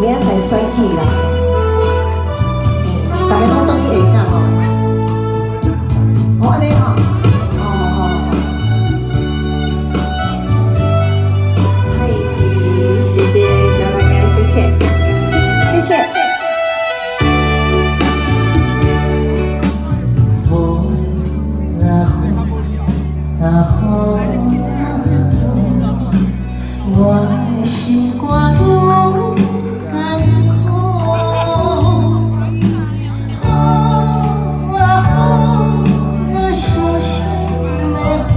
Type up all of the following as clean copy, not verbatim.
明仔载选举啦，大家拢等于会讲哦。哦，安尼吼，嗨，谢谢小大哥，谢谢，谢谢。我的心肝有艰苦，雨啊雨，伤心的雨，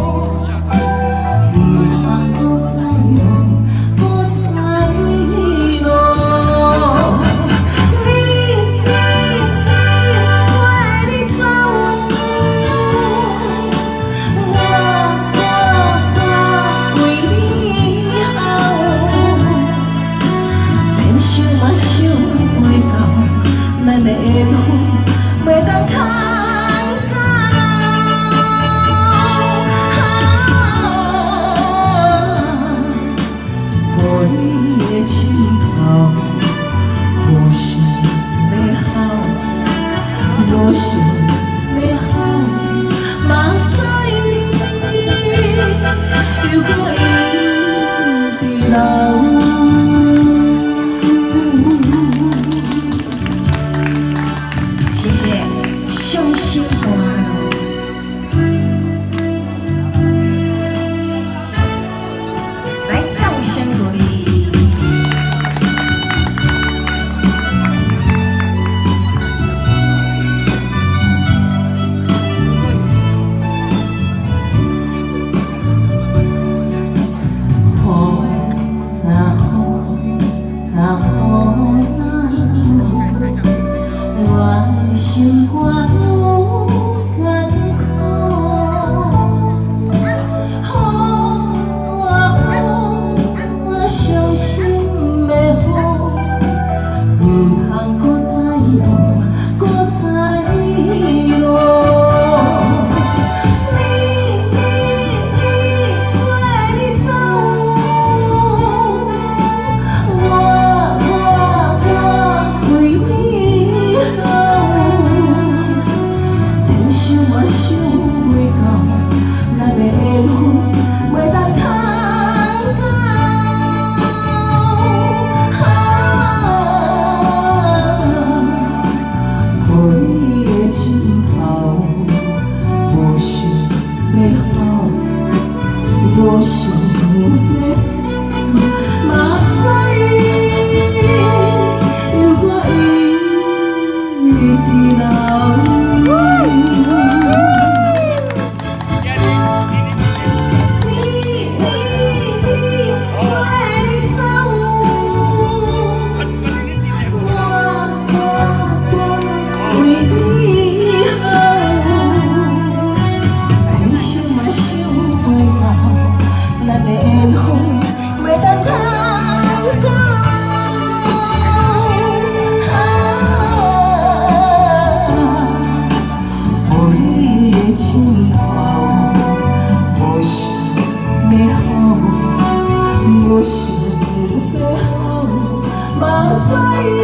不通搁再落，搁再落。你做你走，我为你好。想嘛想袂到，咱的路袂当通到。予你的枕头，无想要好，无想要好，嘛使你犹搁一直留。谢谢伤心歌，来掌声鼓励。雨啊雨我心肝有艰苦，雨啊雨，伤心的雨，不通搁再落，搁再落。你做你走，我为你好。想嘛想袂到，咱的路袂当通到。予你的枕头，无想要好，无想要好，嘛使犹搁一直留。咱的路袂当通到，予你的枕头，无想要好，无想要好，嘛使。